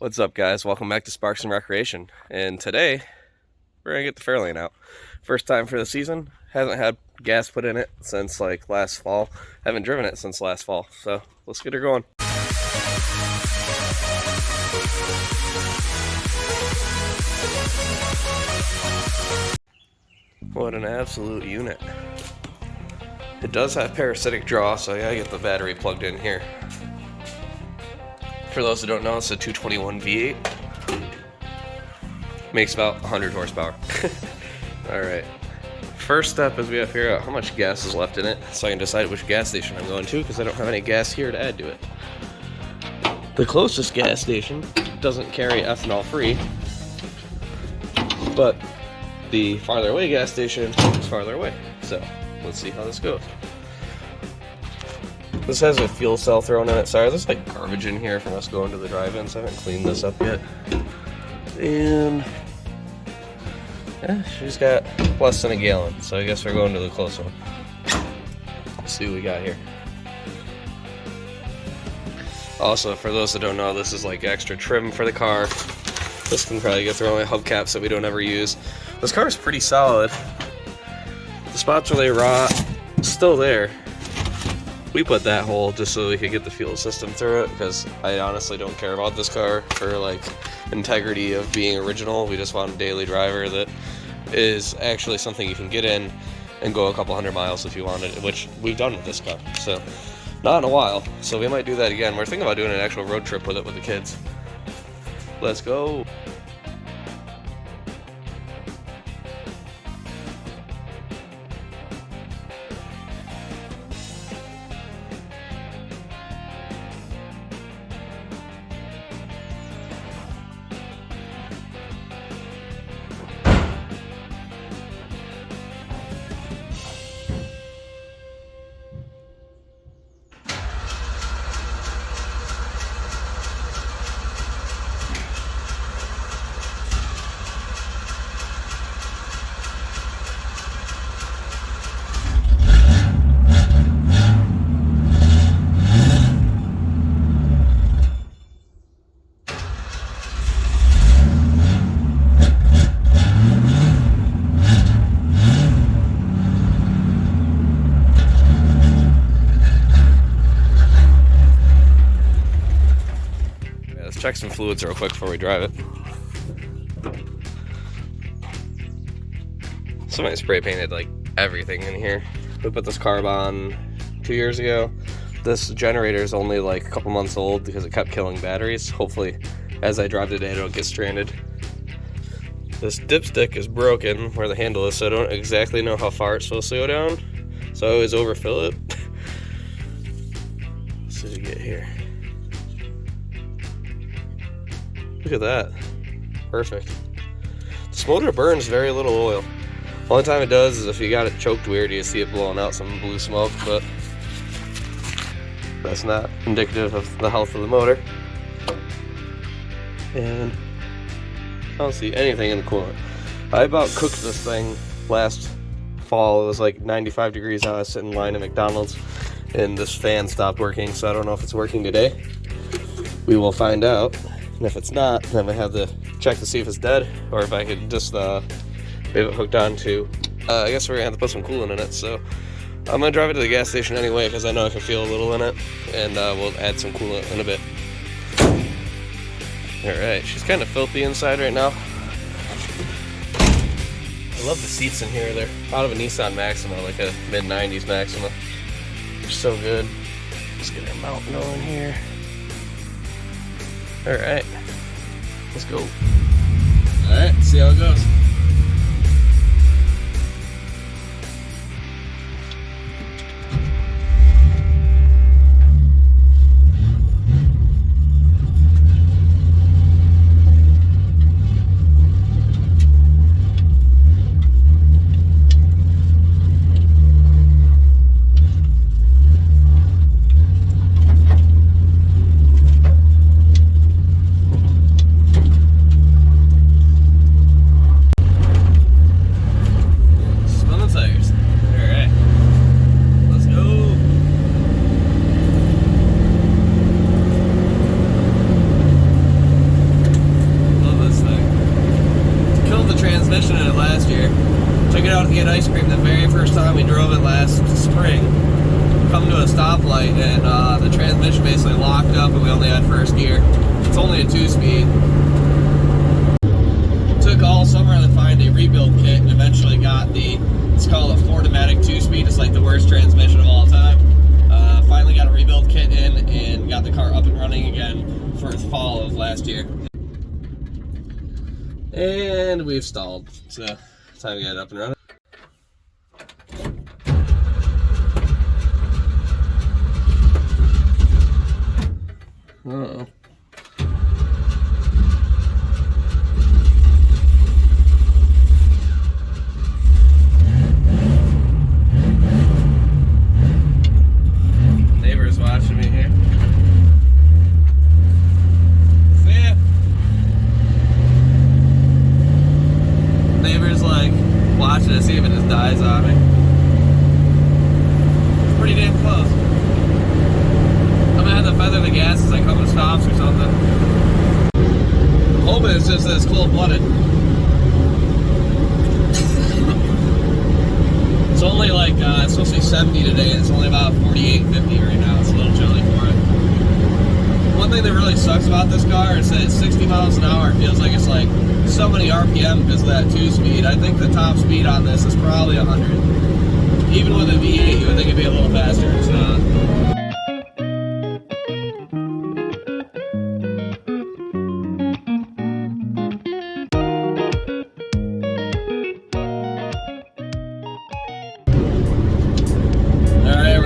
What's up, guys? Welcome back to Sparks and Recreation. And today, we're gonna get the Fairlane out. First time for the season. Hasn't had gas put in it since like last fall. Haven't driven it since last fall. So let's get her going. What an absolute unit. It does have parasitic draw, so I gotta get the battery plugged in here. For those who don't know, it's a 221 V8. Makes about 100 horsepower. Alright. First step is we have to figure out how much gas is left in it so I can decide which gas station I'm going to, because I don't have any gas here to add to it. The closest gas station doesn't carry ethanol free, but the farther away gas station is farther away. So let's see how this goes. This has a fuel cell thrown in it. Sorry, there's like garbage in here from us going to the drive-in, so I haven't cleaned this up yet. And yeah, she's got less than a gallon, so I guess we're going to the close one. Let's see what we got here. Also, for those that don't know, this is like extra trim for the car. This can probably get thrown away, hubcaps that we don't ever use. This car is pretty solid. The spots where they rot, still there. We put that hole just so we could get the fuel system through it, because I honestly don't care about this car for like integrity of being original. We just want a daily driver that is actually something you can get in and go a couple hundred miles if you wanted, which we've done with this car. So not in a while, so we might do that again. We're thinking about doing an actual road trip with it with the kids. Let's go. Check some fluids real quick before we drive it. Somebody spray painted like everything in here. We put this carb on 2 years ago. This generator is only like a couple months old because it kept killing batteries. Hopefully, as I drive today, I don't get stranded. This dipstick is broken where the handle is, so I don't exactly know how far it's supposed to go down. So I always overfill it. Let's see what we get here. Look at that. Perfect. This motor burns very little oil. The only time it does is if you got it choked weird, you see it blowing out some blue smoke, but that's not indicative of the health of the motor. And I don't see anything in the coolant. I about cooked this thing last fall. It was like 95 degrees out. I was sitting in line at McDonald's and this fan stopped working, so I don't know if it's working today. We will find out. And if it's not, then I have to check to see if it's dead, or if I could just have it hooked on to, I guess we're going to have to put some coolant in it. So I'm going to drive it to the gas station anyway, because I know I can feel a little in it, and we'll add some coolant in a bit. Alright, she's kind of filthy inside right now. I love the seats in here. They're out of a Nissan Maxima, like a mid-90s Maxima. They're so good. Let's get our mount going here. Alright, let's go. Alright, see how it goes. transmission in it last year. Took it out to get ice cream the very first time we drove it last spring. Come to a stoplight and the transmission basically locked up and we only had first gear. It's only a 2-speed. Took all summer to find a rebuild kit and eventually got it's called a Ford-matic 2-speed. It's like the worst transmission of all time. Finally got a rebuild kit in and got the car up and running again for the fall of last year. And we've stalled, so time to get it up and running. Uh-oh. Neighbor's watching me here. See ya. Neighbor's like watching to see if it just dies on me. It's pretty damn close. I'm gonna have to feather the gas as I come to stops or something. Hoping it's just that it's cold-blooded. It's only like, it's supposed to be 70 today, and it's only about 48, 50 right now. It's a little chilly for it. One thing that really sucks about this car is that it's 60 miles an hour. It feels like it's like so many RPM because of that 2-speed. I think the top speed on this is probably 100. Even with a V8, you would think it'd be a little faster. It's not.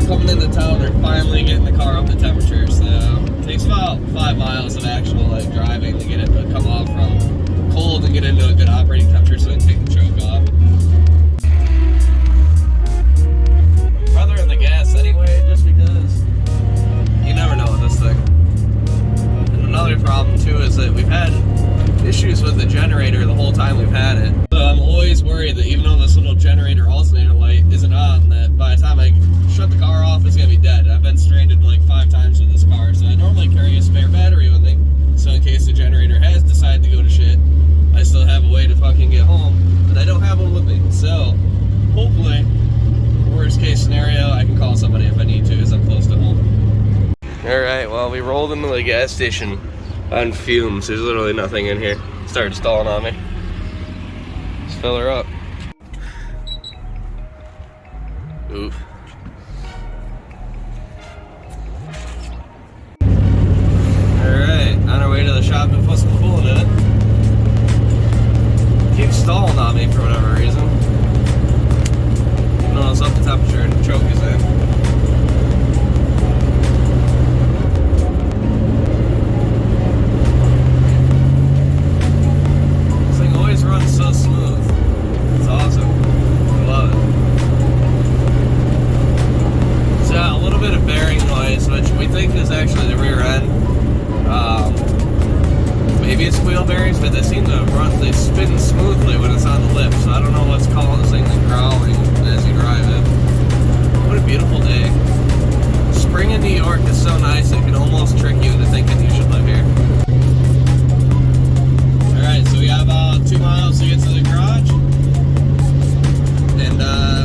Coming into town, they're finally getting the car up to temperature, so it takes about 5 miles of actual like driving to get it to come off from cold and get into a good operating temperature so I can take the choke off. Feathering the gas anyway, just because you never know with this thing. And another problem too is that we've had issues with the generator the whole time we've had it. So I'm always worried that even though this little generator alternator light isn't on, that by the time I shut the car off, it's gonna be dead. I've been stranded like 5 times with this car, so I normally carry a spare battery with me, so in case the generator has decided to go to shit, I still have a way to fucking get home, but I don't have one with me. So hopefully, worst case scenario, I can call somebody if I need to, as I'm close to home. Alright, well, we rolled into the gas station on fumes. There's literally nothing in here. Started stalling on me. Let's fill her up. Oof. Alright, on our way to the shop and put some coolant in it. Keeps stalling on me for whatever reason. No, it's up the temperature and the choke is in. This thing always runs so smooth. It's awesome. I love it. It's got a little bit of bearing noise, which we think is actually the rear end. Maybe it's wheel bearings, but they seem to they spin smoothly when it's on the lip, so I don't know what's causing this thing growling as you drive it. What a beautiful day. Spring in New York is so nice, it can almost trick you into thinking you should live here. Alright, so we got about 2 miles to get to the garage, and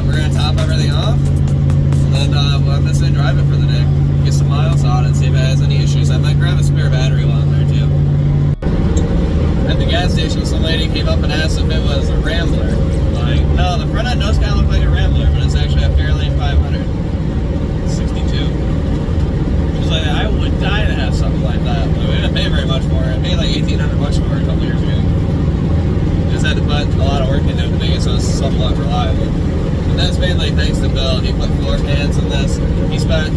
we're going to top everything off, and then I'm going to say drive it for the day. Get some miles on it, see if it has any issues. I might grab a spare battery while I'm there too. At the gas station, some lady came up and asked if it was a Rambler. Like, no, the front end does kind of look like a Rambler, but it's actually a Fairlane 500. 62. She was like, I would die to have something like that. But we didn't pay very much for it. I paid like $1,800 for it a couple years ago. Just had to put a lot of work into it to make it so it's somewhat reliable. And that's mainly thanks to Bill. He put floor pans in this.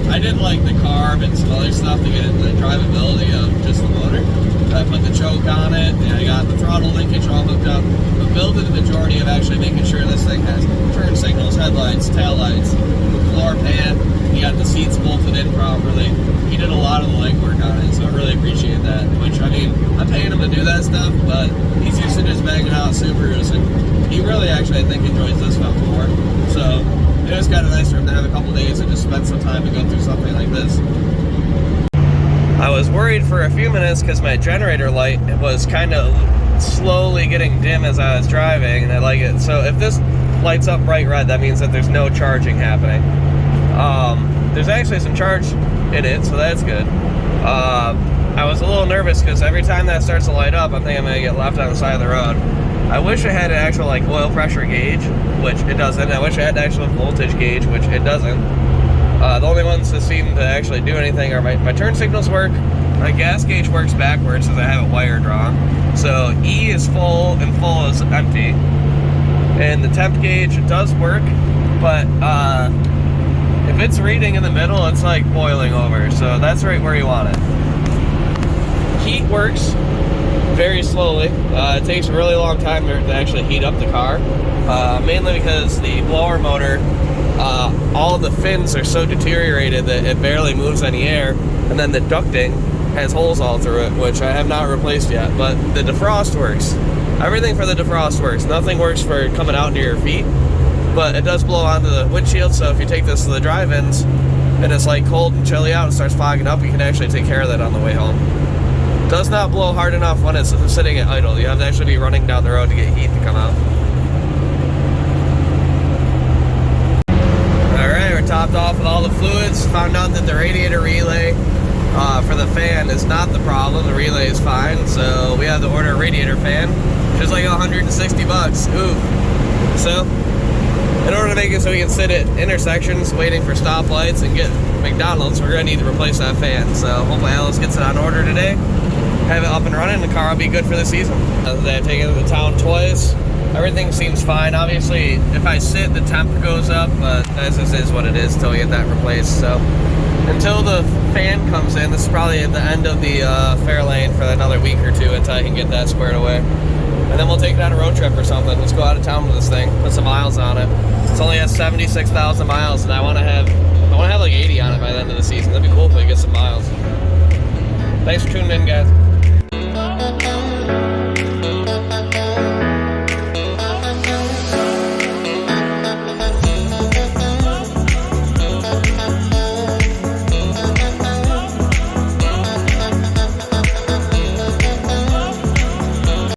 I did like the carb and some other stuff to get the drivability of just the motor. I put the choke on it, and I got the throttle linkage all hooked up. But Bill did the majority of actually making sure this thing has turn signals, headlights, tail lights, floor pan. He got the seats bolted in properly. He did a lot of the legwork on it, so I really appreciate that. Which, I mean, I'm paying him to do that stuff, but he's used to just banging out Subarus, and he really actually, I think, enjoys this stuff more. So it was kind of nice for him to have a couple days and just spend some time to go through something like this. I was worried for a few minutes because my generator light was kind of slowly getting dim as I was driving, and I like it. So if this lights up bright red, that means that there's no charging happening. There's actually some charge in it, so that's good. I was a little nervous because every time that starts to light up, I think I'm going to get left on the side of the road. I wish I had an actual like oil pressure gauge, which it doesn't. I wish I had an actual voltage gauge, which it doesn't. The only ones that seem to actually do anything are my turn signals work. My gas gauge works backwards because I have a wire drawn. So E is full and full is empty. And the temp gauge does work, but if it's reading in the middle, it's like boiling over. So that's right where you want it. Heat works very slowly. It takes a really long time to actually heat up the car, mainly because the blower motor, all the fins are so deteriorated that it barely moves any air, and then the ducting has holes all through it, which I have not replaced yet. But the defrost works. Everything for the defrost works. Nothing works for coming out near your feet, but it does blow onto the windshield. So if you take this to the drive-ins and it's like cold and chilly out and starts fogging up, you can actually take care of that on the way home. Does not blow hard enough when it's sitting at idle. You have to actually be running down the road to get heat to come out. Alright, we're topped off with all the fluids. Found out that the radiator relay for the fan is not the problem. The relay is fine, so we have to order a radiator fan, which is like 160 bucks. Ooh. So, in order to make it so we can sit at intersections waiting for stoplights and get McDonald's, we're going to need to replace that fan. So hopefully Alice gets it on order today. Have it up and running, the car will be good for the season. I've taken it to the town twice. Everything seems fine. Obviously, if I sit, the temp goes up, but this is what it is until we get that replaced. So until the fan comes in, this is probably at the end of the Fairlane for another week or two until I can get that squared away. And then we'll take it on a road trip or something. Let's go out of town with this thing, put some miles on it. It's only has 76,000 miles, and I want to have like 80 on it by the end of the season. That'd be cool if we get some miles. Thanks for tuning in, guys.